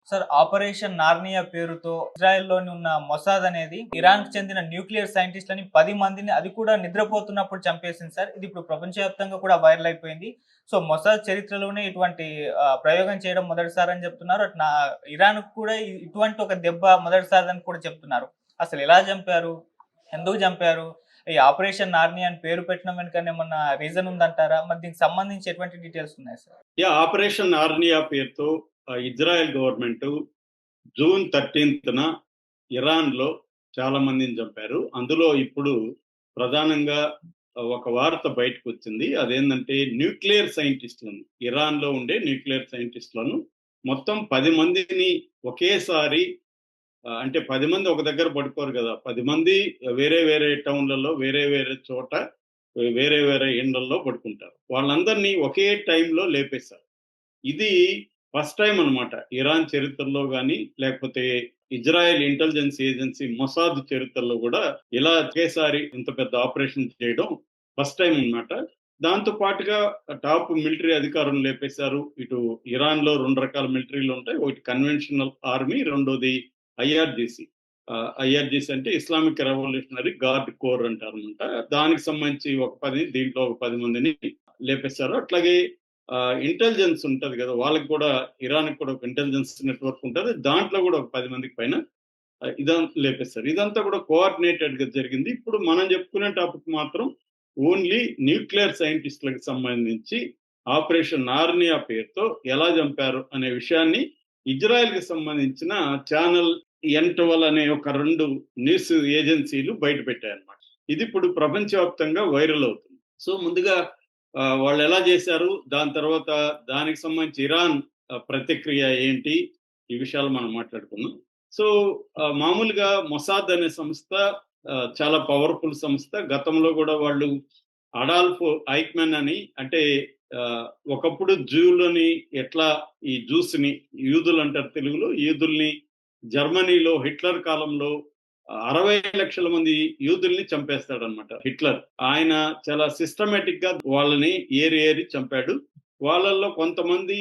Sir operation Narnia పేరుతో ఇజ్రాయెల్‌లోని ఉన్న Mossad అనేది ఇరాన్‌కి చెందిన న్యూక్లియర్ సైంటిస్ట్‌లని 10 మందిని అది కూడా నిద్రపోతున్నప్పుడు చంపేసింది సార్. ఇది ఇప్పుడు ప్రపంచవ్యాప్తంగా కూడా వైరల్ అయిపోయింది. సో, మొసాద్ చరిత్రలోనే ఇటువంటి ప్రయోగం చేయడం మొదటిసారని చెప్తున్నారు. అటు ఇరాన్‌కి కూడా ఇటువంటి ఒక దెబ్బ మొదటిసారిదని కూడా చెప్తున్నారు. అసలు ఎలా చంపారు? ఎందుకు చంపారు? ఈ ఆపరేషన్ నార్నియా అని పేరు పెట్టడం వెనుకన ఏమన్నా రీజన్ ఉందంటారా? మరి దీనికి సంబంధించి ఎటువంటి డీటెయిల్స్ ఉన్నాయి సార్? ఆపరేషన్ ఆర్నియా పేరుతో ఇజ్రాయెల్ గవర్నమెంట్ జూన్ 13న ఇరాన్‌లో చాలా మందిని చంపారు. అందులో ఇప్పుడు ప్రధానంగా ఒక వార్త బయటకొచ్చింది. అదేందంటే న్యూక్లియర్ సైంటిస్ట్‌లను, ఇరాన్‌లో ఉండే న్యూక్లియర్ సైంటిస్ట్‌లను మొత్తం 10 మందిని ఒకేసారి అంటే 10 మంది ఒక దగ్గర పడుకోరు గదా! 10 మంది వేరే వేరే టౌన్‌లలో, వేరే వేరే చోట, వేరే వేరే ఇండ్లల్లో పడుకుంటారు. వాళ్ళందరినీ ఒకే టైంలో లేపేశారు. ఇది ఫస్ట్ టైమ్ అన్నమాట. ఇరాన్ చరిత్రలో గాని, లేకపోతే ఇజ్రాయెల్ ఇంటెలిజెన్స్ ఏజెన్సీ మొసాద్ చరిత్రలో గూడా ఇలా ఒకేసారి ఇంత పెద్ద ఆపరేషన్ చేయడం ఫస్ట్ టైమ్ అన్నమాట. దాంతో పాటుగా టాప్ మిలిటరీ అధికారులను లేపేశారు. ఇటు ఇరాన్‌లో 2 రకాల మిలిటరీలుంటాయి. ఒకటి కన్వెన్షనల్ ఆర్మీ, రెండోది ఐఆర్‌జీసీ. ఐఆర్‌జీసీ అంటే ఇస్లామిక్ రెవల్యూషనరీ గార్డ్ కోర్ అంటారన్నమాట. దానికి సంబంధించి ఒక 10, దీంట్లో ఒక 10 మందిని లేపేశారు. అట్లాగే ఇంటెలిజెన్స్ ఉంటది గదా! వాళ్ళకి కూడా ఇరాన్‌కి కూడా ఒక ఇంటెలిజెన్స్ నెట్‌వర్క్ ఉంటది. దాంట్లో గూడా ఒక 10 మందికి పైన లేపేశారు. ఇదంతా కూడా కోఆర్డినేటెడ్‌గా జరిగింది. ఇప్పుడు మనం చెప్పుకునే టాపిక్ మాత్రం ఓన్లీ న్యూక్లియర్ సైంటిస్ట్‌లకి సంబంధించి ఆపరేషన్ నార్నియా పేరుతో ఎలా చంపారు అనే విషయాన్ని ఇజ్రాయెల్‌కి సంబంధించిన ఛానల్ ఎన్12 అనే ఒక 2 న్యూస్ ఏజెన్సీలు బయట పెట్టాయన్నమాట. ఇది ఇప్పుడు ప్రపంచవ్యాప్తంగా వైరల్ అవుతుంది. సో, ముందుగా వాళ్ళెలా చేశారు? దాని తర్వాత దానికి సంబంధించి ఇరాన్ ప్రతిక్రియ ఏంటి? ఈ విషయాలు మనం మాట్లాడుకుందాం. సో, మామూలుగా మొసాద్ అనే సంస్థ చాలా పవర్‌ఫుల్ సంస్థ. గతంలో గూడా వాళ్ళు అడాల్ఫ్ ఐక్‌మెన్ అని, అంటే ఒకప్పుడు జూలని ఎట్లా ఈ జూస్‌ని, యూదులంటారు తెలుగులో, యూదుల్ని జర్మనీలో హిట్లర్ కాలంలో 60,00,000 మంది యూదుల్ని చంపేస్తాడన్నమాట హిట్లర్. ఆయన చాలా సిస్టమాటిక్‌గా వాళ్ళని ఏరి ఏరి చంపాడు. వాళ్ళల్లో కొంతమంది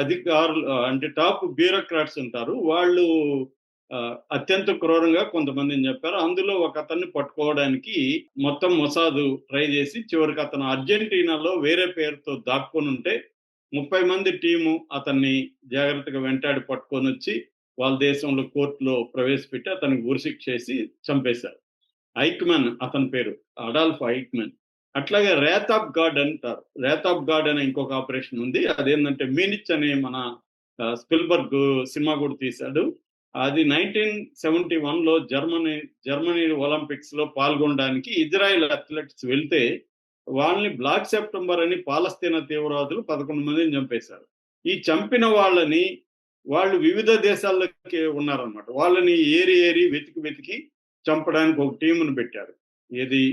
అధికారులు, అంటే టాప్ బ్యూరోక్రాట్స్ ఉంటారు. వాళ్ళు అత్యంత క్రూరంగా కొంతమందిని చంపారు. అందులో ఒకతన్ని పట్టుకోవడానికి మొత్తం మొసాదు ట్రై చేసి చివరికి అతను అర్జెంటీనాలో వేరే పేరుతో దాక్కొనుంటే 30 మంది టీము అతన్ని జాగ్రత్తగా వెంటాడి పట్టుకొనొచ్చి వాళ్ళ దేశంలో కోర్టులో ప్రవేశపెట్టి అతనికి ఉరిశిక్ష చేసి చంపేశారు. ఐక్‌మెన్ అతని పేరు. అడాల్ఫ్ ఐక్‌మెన్. అట్లాగే రేత్ ఆఫ్ గాడ్ అంటారు. రేత్ ఆఫ్ గాడ్ అనే ఇంకొక ఆపరేషన్ ఉంది. అదేంటంటే మీనిచ్ అనే మన స్పిల్బర్గ్ సినిమా కూడా తీశాడు. అది 1971లో జర్మనీ ఒలింపిక్స్‌లో పాల్గొనడానికి ఇజ్రాయెల్ అథ్లెట్స్ వెళ్తే వాళ్ళని బ్లాక్ సెప్టెంబర్ అని పాలస్తీనా తీవ్రవాదులు 11 మందిని చంపేశారు. ఈ చంపిన వాళ్ళని వాళ్ళు వివిధ దేశాల్లోకి ఉన్నారన్నమాట. వాళ్ళని ఏరి ఏరి వెతికి చంపడానికి ఒక టీముని పెట్టారు.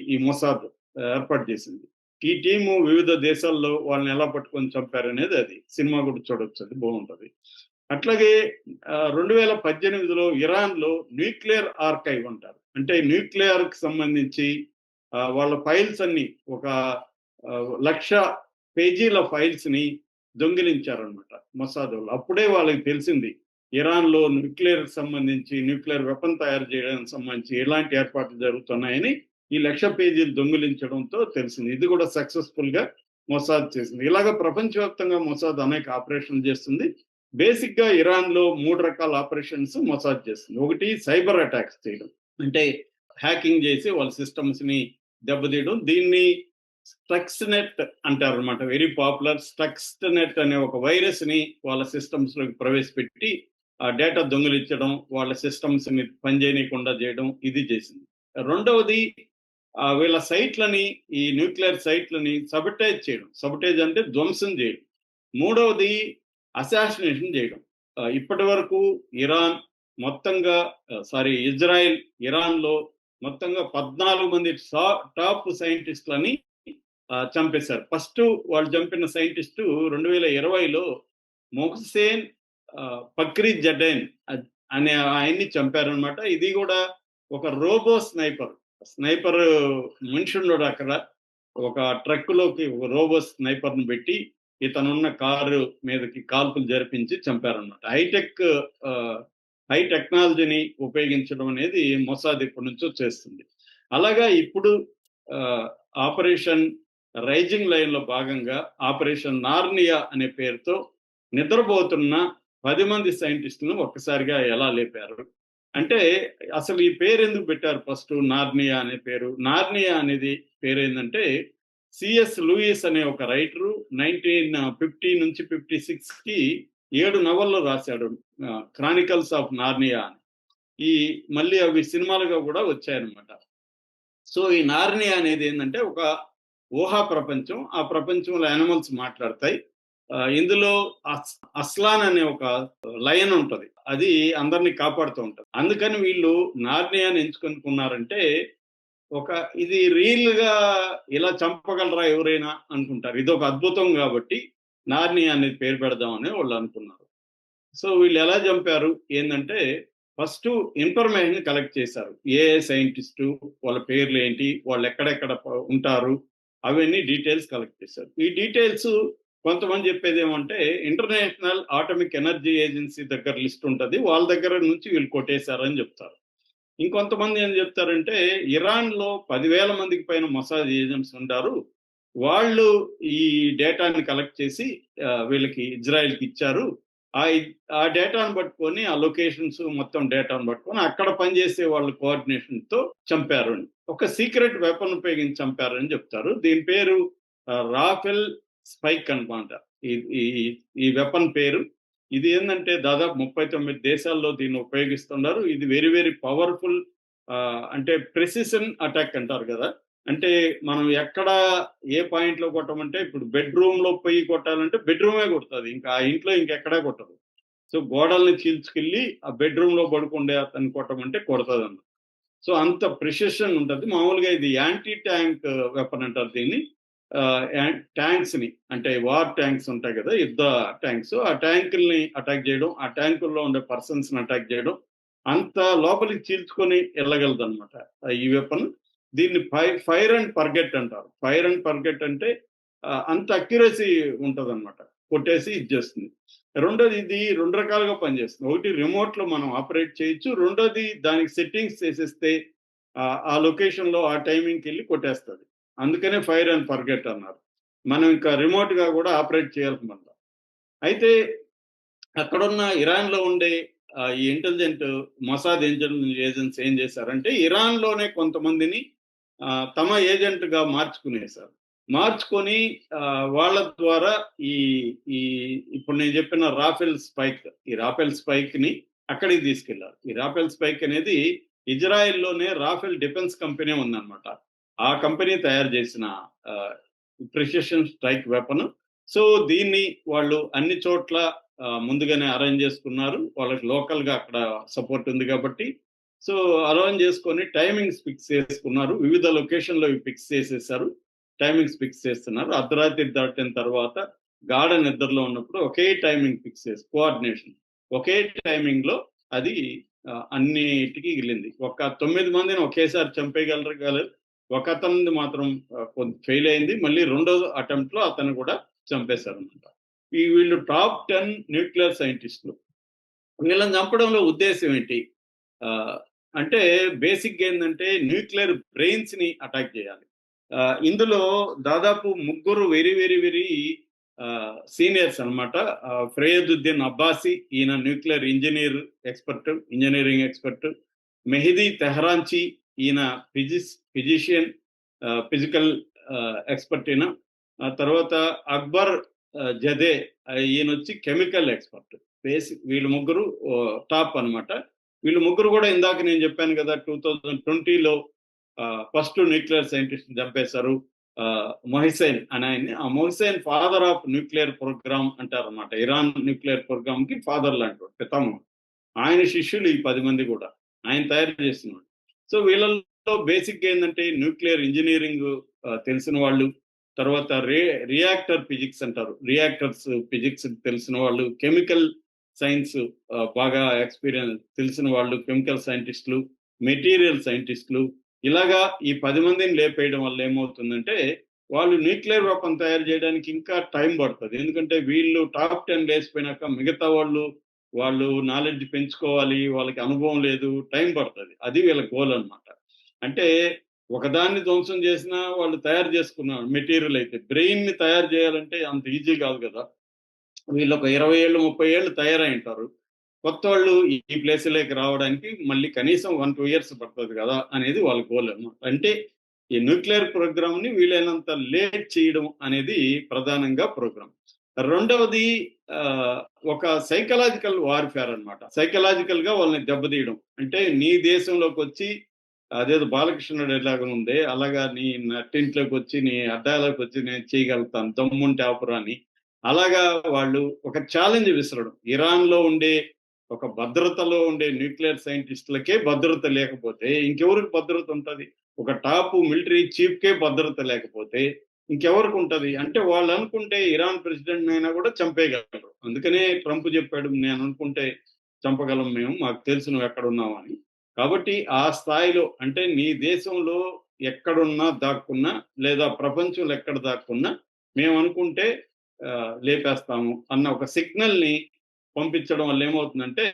ఈ మొసాద్ ఏర్పాటు చేసింది. ఈ టీము వివిధ దేశాల్లో వాళ్ళని ఎలా పట్టుకొని చంపారనేది అది. సినిమా కూడా చూడొచ్చు. అది బాగుంటది. అట్లాగే 2018లో ఇరాన్‌లో న్యూక్లియర్ ఆర్కైవ్ అంటారు. అంటే న్యూక్లియర్‌కి సంబంధించి వాళ్ళ ఫైల్స్ అన్నీ ఒక 1,00,000 పేజీల ఫైల్స్‌ని దొంగిలించారన్నమాట మొసాద్ వాళ్ళు. అప్పుడే వాళ్ళకి తెలిసింది ఇరాన్‌లో న్యూక్లియర్‌కి సంబంధించి, న్యూక్లియర్ వెపన్ తయారు చేయడానికి సంబంధించి ఎలాంటి ఏర్పాట్లు జరుగుతున్నాయని ఈ 1,00,000 పేజీలు దొంగిలించడంతో తెలిసింది. ఇది కూడా సక్సెస్‌ఫుల్‌గా మొసాద్ చేసింది. ఇలాగ ప్రపంచవ్యాప్తంగా మొసాద్ అనేక ఆపరేషన్లు చేస్తుంది. బేసిక్‌గా ఇరాన్‌లో 3 రకాల ఆపరేషన్స్ మొసాద్ చేస్తుంది. ఒకటి సైబర్ అటాక్స్ చేయడం. అంటే హ్యాకింగ్ చేసి వాళ్ళ సిస్టమ్స్‌ని దెబ్బతీయడం. దీన్ని స్టక్స్‌నెట్ అంటారన్నమాట. Very popular. స్టక్స్‌నెట్ అనే ఒక వైరస్‌ని వాళ్ళ సిస్టమ్స్‌లోకి ప్రవేశపెట్టి ఆ డేటా దొంగిలించడం, వాళ్ళ సిస్టమ్స్‌ని పనిచేయనీయకుండా చేయడం, ఇది చేసింది. రెండవది వీళ్ళ సైట్‌లని, ఈ న్యూక్లియర్ సైట్‌లని సబోటేజ్ చేయడం. సబోటేజ్ అంటే ధ్వంసం చేయడం. మూడవది అసాసినేషన్ చేయడం. ఇప్పటివరకు ఇరాన్ మొత్తంగా ఇజ్రాయెల్ ఇరాన్‌లో మొత్తంగా 14 మంది టాప్ సైంటిస్ట్‌లని చంపేశారు. ఫస్ట్ వాళ్ళు చంపిన సైంటిస్టు 2020లో మొహ్సేన్ ఫక్రీజడేన్ అనే ఆయన్ని చంపారన్నమాట. ఇది కూడా ఒక రోబో స్నైపర్. స్నైపర్ మనిషి ఉన్నాడు అక్కడ. ఒక ట్రక్‌లోకి ఒక రోబో స్నైపర్‌ని పెట్టి ఇతనున్న కారు మీదకి కాల్పులు జరిపించి చంపారన్నమాట. హై టెక్నాలజీని ఉపయోగించడం అనేది మొసాద్ ఇప్పటి నుంచో చేస్తుంది. అలాగా ఇప్పుడు ఆపరేషన్ రైజింగ్ లైన్ లో భాగంగా ఆపరేషన్ నార్నియా అనే పేరుతో నిద్రపోతున్న 10 మంది సైంటిస్టులను ఒక్కసారిగా ఎలా లేపారు అంటే, అసలు ఈ పేరు ఎందుకు పెట్టారు? ఫస్ట్ నార్నియా అనే పేరు. నార్నియా అనేది పేరు ఏంటంటే, సిఎస్ లూయిస్ అనే ఒక రైటరు 1950 నుంచి 56కి 7 నవలలు రాశాడు. క్రానికల్స్ ఆఫ్ నార్నియా అని. ఈ మళ్ళీ అవి సినిమాలుగా కూడా వచ్చాయన్నమాట. సో ఈ నార్నియా అనేది ఏంటంటే ఒక ఊహా ప్రపంచం. ఆ ప్రపంచంలో యానిమల్స్ మాట్లాడతాయి. ఇందులో అస్లాన్ అనే ఒక లయన్ ఉంటది. అది అందరినీ కాపాడుతూ ఉంటది. అందుకని వీళ్ళు నార్నియాని ఎంచుకున్నారంటే ఇది రియల్ గా ఇలా చంపగలరా ఎవరైనా అనుకుంటారు. ఇది ఒక అద్భుతం కాబట్టి నార్నియా అనేది పేరు పెడదామని వాళ్ళు అనుకున్నారు. సో వీళ్ళు ఎలా చంపారు ఏంటంటే, ఫస్ట్ ఇన్ఫర్మేషన్ కలెక్ట్ చేశారు. ఏ సైంటిస్టు, వాళ్ళ పేర్లు ఏంటి, వాళ్ళు ఎక్కడెక్కడ ఉంటారు, అవన్నీ డీటెయిల్స్ కలెక్ట్ చేశారు. ఈ డీటెయిల్స్ కొంతమంది చెప్పేది ఏమంటే, ఇంటర్నేషనల్ ఆటమిక్ ఎనర్జీ ఏజెన్సీ దగ్గర లిస్ట్ ఉంటుంది, వాళ్ళ దగ్గర నుంచి వీళ్ళు కొట్టేశారని చెప్తారు. ఇంకొంతమంది ఏం చెప్తారంటే, ఇరాన్ లో 10,000 మందికి పైన మొసాద్ ఏజెంట్స్ ఉంటారు, వాళ్ళు ఈ డేటాని కలెక్ట్ చేసి వీళ్ళకి ఇజ్రాయెల్కి ఇచ్చారు. ఆ డేటాను పట్టుకొని, ఆ లొకేషన్స్ మొత్తం డేటాను పట్టుకొని అక్కడ పనిచేసే వాళ్ళ కోఆర్డినేషన్ తో చంపారు అని, ఒక సీక్రెట్ వెపన్ ఉపయోగించి చంపారని చెప్తారు. దీని పేరు రాఫెల్ స్పైక్ అనమాట. ఈ వెపన్ పేరు. ఇది ఏంటంటే దాదాపు 39 దేశాల్లో దీన్ని ఉపయోగిస్తున్నారు. ఇది వెరీ వెరీ పవర్ఫుల్. అంటే ప్రెసిషన్ అటాక్ అంటారు కదా. అంటే మనం ఎక్కడ ఏ పాయింట్ లో కొట్టమంటే, ఇప్పుడు బెడ్రూమ్ లో పోయి కొట్టాలంటే బెడ్రూమే కొడుతుంది, ఇంకా ఆ ఇంట్లో ఇంకెక్కడా కొట్టదు. సో గోడల్ని చీల్చుకెళ్ళి ఆ బెడ్రూమ్ లో పడుకుండే అతన్ని కొట్టమంటే కొడుతుంది అన్నమాట. సో అంత ప్రిసిషన్ ఉంటుంది. మామూలుగా ఇది యాంటీ ట్యాంక్ వెపన్ అంటారు దీన్ని. ట్యాంక్స్ ని, అంటే వార్ ట్యాంక్స్ ఉంటాయి కదా, యుద్ధ ట్యాంక్స్, ఆ ట్యాంకుల్ని అటాక్ చేయడం, ఆ ట్యాంకుల్లో ఉండే పర్సన్స్ ని అటాక్ చేయడం, అంత లోపలికి చీల్చుకొని వెళ్ళగలదు అనమాట ఈ వెపన్. దీన్ని ఫైర్ అండ్ పర్గెట్ అంటారు. ఫైర్ అండ్ పర్గెట్ అంటే అంత అక్యురసీ ఉంటుంది అనమాట, కొట్టేసి ఇది చేస్తుంది. రెండోది, ఇది 2 రకాలుగా పనిచేస్తుంది. ఒకటి, రిమోట్ లో మనం ఆపరేట్ చేయొచ్చు. రెండోది, దానికి సెట్టింగ్స్ చేసేస్తే ఆ లొకేషన్ లో ఆ టైమింగ్కి వెళ్ళి కొట్టేస్తుంది. అందుకనే ఫైర్ అండ్ ఫర్గెట్ అన్నారు. మనం ఇంకా రిమోట్ గా కూడా ఆపరేట్ చేయాలన్నమాట. అయితే అక్కడున్న ఇరాన్ లో ఉండే ఈ ఇంటెలిజెంట్ మొసాద్ ఇంటెలిజెన్స్ ఏజెన్సీ ఏం చేశారంటే, ఇరాన్ లోనే కొంతమందిని తమ ఏజెంట్ గా మార్చుకొని వాళ్ళ ద్వారా ఈ ఈ ఇప్పుడు నేను చెప్పిన రాఫెల్ స్పైక్ ని అక్కడికి తీసుకెళ్లారు. ఈ రాఫెల్ స్పైక్ అనేది ఇజ్రాయెల్లోనే రాఫెల్ డిఫెన్స్ కంపెనీ ఉందన్నమాట. ఆ కంపెనీ తయారు చేసిన ప్రిసిషన్ స్ట్రైక్ వెపన్. సో దీన్ని వాళ్ళు అన్ని చోట్ల ముందుగానే అరేంజ్ చేసుకున్నారు. వాళ్ళకి లోకల్ గా అక్కడ సపోర్ట్ ఉంది కాబట్టి. సో అరేంజ్ చేసుకొని టైమింగ్స్ ఫిక్స్ చేసుకున్నారు. వివిధ లొకేషన్లో ఫిక్స్ చేసేసారు. టైమింగ్స్ ఫిక్స్ చేస్తున్నారు. అర్ధరాత్రి దాటిన తర్వాత గాఢ నిద్రలో ఉన్నప్పుడు ఒకే టైమింగ్ ఫిక్స్ చేసి, కోఆర్డినేషన్ ఒకే టైమింగ్ లో అది అన్నిటికీ వెళ్ళింది. ఒక 9 మందిని ఒకేసారి చంపేయగలరు. ఒక అతనిది మాత్రం ఫెయిల్ అయింది. మళ్ళీ రెండో అటెంప్ట్ లో అతను కూడా చంపేశారు అనమాట. వీళ్ళు టాప్ 10 న్యూక్లియర్ సైంటిస్టులు. వీళ్ళని చంపడంలో ఉద్దేశం ఏంటి అంటే, బేసిక్ ఏంటంటే న్యూక్లియర్ బ్రెయిన్స్ ని అటాక్ చేయాలి. ఇందులో దాదాపు 3 వెరీ వెరీ వెరీ సీనియర్స్ అనమాట. ఫ్రయదుద్దీన్ అబ్బాసి, ఈయన న్యూక్లియర్ ఇంజనీరింగ్ ఎక్స్పర్ట్. మెహదీ తెహరాన్చి, ఈయన ఫిజిషియన్, ఫిజికల్ ఎక్స్పర్ట్ ఈయన. తర్వాత అక్బర్ జదే, ఈయన వచ్చి కెమికల్ ఎక్స్పర్ట్. వీళ్ళు 3 టాప్ అనమాట. వీళ్ళు 3 కూడా ఇందాక నేను చెప్పాను కదా, 2020లో ఫస్ట్ న్యూక్లియర్ సైంటిస్ట్ చంపేశారు, మొహిసెన్ అని ఆయన్ని. ఆ మొహిసెన్ ఫాదర్ ఆఫ్ న్యూక్లియర్ ప్రోగ్రామ్ అంటారు అనమాట. ఇరాన్ న్యూక్లియర్ ప్రోగ్రామ్ కి ఫాదర్ లాంటి పితామహుడు. ఆయన శిష్యులు ఈ 10 మంది కూడా, ఆయన తయారు చేస్తున్నాడు. సో వీళ్ళలో బేసిక్ ఏంటంటే న్యూక్లియర్ ఇంజనీరింగ్ తెలిసిన వాళ్ళు, తర్వాత రియాక్టర్ ఫిజిక్స్ అంటారు, రియాక్టర్స్ ఫిజిక్స్ తెలిసిన వాళ్ళు, కెమికల్ సైన్స్ బాగా ఎక్స్పీరియన్స్ తెలిసిన వాళ్ళు, కెమికల్ సైంటిస్టులు, మెటీరియల్ సైంటిస్టులు. ఇలాగా ఈ 10 మందిని లేపేయడం వల్ల ఏమవుతుందంటే, వాళ్ళు న్యూక్లియర్ వెపన్ తయారు చేయడానికి ఇంకా టైం పడుతుంది. ఎందుకంటే వీళ్ళు టాప్ 10 లేసిపోయినాక మిగతా వాళ్ళు నాలెడ్జ్ పెంచుకోవాలి, వాళ్ళకి అనుభవం లేదు, టైం పడుతుంది. అది వీళ్ళ గోల్ అనమాట. అంటే ఒకదాన్ని ధ్వంసం చేసినా వాళ్ళు తయారు చేసుకున్నారు మెటీరియల్ అయితే. బ్రెయిన్‌ని తయారు చేయాలంటే అంత ఈజీ కాదు కదా! వీళ్ళు ఒక 20 ఏళ్ళు, 30 ఏళ్ళు తయారై ఉంటారు. కొత్తోళ్ళు ఈ ప్లేస్‌లోకి రావడానికి మళ్ళీ కనీసం 1, 2 ఇయర్స్ పడతది కదా! అనేది వాళ్ళ గోల్ అన్నమాట. అంటే ఈ న్యూక్లియర్ ప్రోగ్రామ్‌ని వీలైనంత లేట్ చేయడం అనేది ప్రధానంగా ప్రోగ్రామ్. రెండవది ఆహ్, ఒక సైకలాజికల్ వార్‌ఫేర్ అన్నమాట. సైకలాజికల్‌గా వాళ్ళని దెబ్బతీయడం. అంటే నీ దేశంలోకొచ్చి అదేదో బాలకృష్ణ డైలాగ్ ఉందే, అలాగా నీ నట్టింట్లోకొచ్చి, నీ అడ్డాలోకొచ్చి నేను చేయగలుగుతాను దమ్ముంటే ఆపురా అని. అలాగా వాళ్ళు ఒక ఛాలెంజ్ విసరడం. ఇరాన్‌లో ఉండే ఒక భద్రతలో ఉండే న్యూక్లియర్ సైంటిస్ట్‌లకే భద్రత లేకపోతే ఇంకెవరికి భద్రత ఉంటది? ఒక టాప్ మిలిటరీ చీఫ్‌కే భద్రత లేకపోతే ఇంకెవరికుంటది? అంటే వాళ్ళనుకుంటే ఇరాన్ ప్రెసిడెంట్‌నైనా గూడా చంపేయగలరు. అందుకనే ట్రంప్ జెప్పాడు, నేననుకుంటే చంపగలం మేము. మాకు తెలుసు నువ్వెక్కడున్నావని. కాబట్టి ఆ స్థాయిలో అంటే నీ దేశంలో ఎక్కడున్నా దాక్కున్నా, లేదా ప్రపంచంలో ఎక్కడ దాక్కున్నా మేమనుకుంటే లేపేస్తాము అన్న ఒక సిగ్నల్‌ని పంపించడం వల్ల ఏమవుతుందంటే,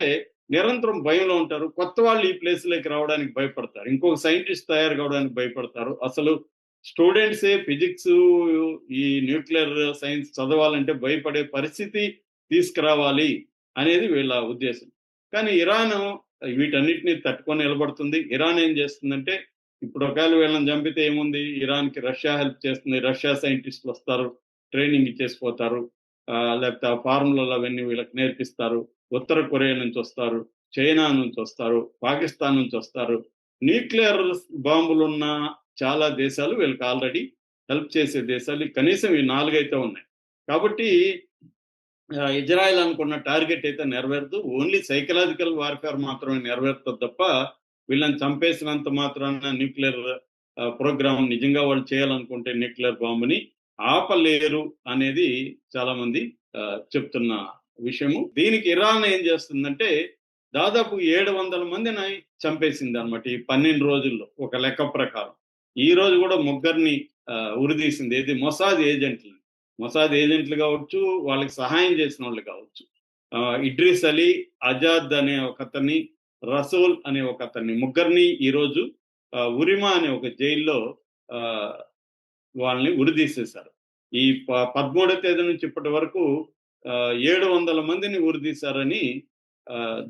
నిరంతరం భయంలో ఉంటారు. కొత్త వాళ్ళు ఈ ప్లేస్‌లోకి రావడానికి భయపడతారు. ఇంకొక సైంటిస్ట్ తయారు కావడానికి భయపడతారు. అసలు స్టూడెంట్సే ఫిజిక్సు, ఈ న్యూక్లియర్ సైన్స్ చదవాలంటే భయపడే పరిస్థితి తీసుకురావాలి అనేది వీళ్ళ ఉద్దేశం. కానీ ఇరాను వీటన్నిటిని తట్టుకొని నిలబడుతుంది. ఇరాన్ ఏం చేస్తుందంటే, ఇప్పుడు ఒకవేళ వీళ్ళని చంపితే ఏముంది? ఇరాన్‌కి రష్యా హెల్ప్ చేస్తుంది. రష్యా సైంటిస్టులొస్తారు. ట్రైనింగ్ ఇచ్చేసిపోతారు. లేకపోతే ఆ ఫార్ములాలు అవన్నీ వీళ్ళకి నేర్పిస్తారు. ఉత్తర కొరియా నుంచొస్తారు. చైనా నుంచొస్తారు. పాకిస్తాన్ నుంచొస్తారు. న్యూక్లియర్ బాంబులున్న చాలా దేశాలు వీళ్ళకి ఆల్రెడీ హెల్ప్ చేసే దేశాలు కనీసం ఈ 4 అయితే ఉన్నాయి. కాబట్టి ఇజ్రాయెల్ అనుకున్న టార్గెట్ అయితే నెరవేరదు. ఓన్లీ సైకలాజికల్ వార్‌ఫేర్ మాత్రమే నెరవేరుతది తప్ప, వీళ్ళని చంపేసినంత మాత్రాన న్యూక్లియర్ ప్రోగ్రామ్ నిజంగా వాళ్ళు చేయాలనుకుంటే న్యూక్లియర్ బాంబ్‌ని ఆపలేరు అనేది చాలామంది చెప్తున్న విషయము. దీనికి ఇరాన్ ఏం చేస్తుందంటే, దాదాపు 700 మందిని చంపేసిందనమాట ఈ 12 రోజుల్లో ఒక లెక్క ప్రకారం. ఈ రోజు గూడా ముగ్గురిని ఉరితీసింది. ఏది మొసాద్ ఏజెంట్లని. మొసాద్ ఏజెంట్లు గావచ్చు, వాళ్ళకి సహాయం చేసినోళ్ళు గావచ్చు. ఇడ్రిస్ అలీ, అజాద్ అనే ఒకతన్ని, రసూల్ అనే ఒకతన్ని ముగ్గురిని ఈరోజు ఉరిమా అనే ఒక జైల్లో ఆహ్, వాళ్ళని ఉరితీసేశారు. ఈ 13వ తేదీ నుంచి ఇప్పటి వరకు 700 మందిని ఉరితీశారని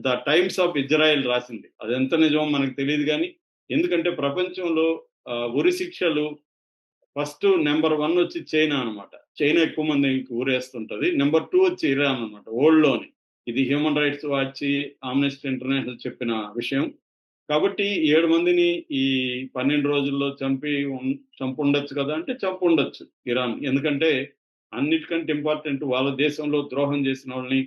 ద టైమ్స్ ఆఫ్ ఇజ్రాయెల్ రాసింది. అదెంత నిజమో మనకు తెలీదు గానీ, ఎందుకంటే ప్రపంచంలో ఉరి శిక్షలు ఫస్ట్ నంబర్ 1 వచ్చి చైనా అనమాట. చైనా ఎక్కువ మందికి ఊరేస్తుంటది. నంబర్ 2 వచ్చి ఇరాన్ అనమాట వరల్డ్‌లోని. ఇది human rights watch, Amnesty international చెప్పిన విషయం. కాబట్టి 7 మందిని ఈ 12 రోజుల్లో చంపుండొచ్చు కదా! అంటే చంపుండొచ్చు ఇరాన్. ఎందుకంటే అన్నిటికంటే ఇంపార్టెంట్ వాళ్ళ దేశంలో ద్రోహం చేసినోళ్ళని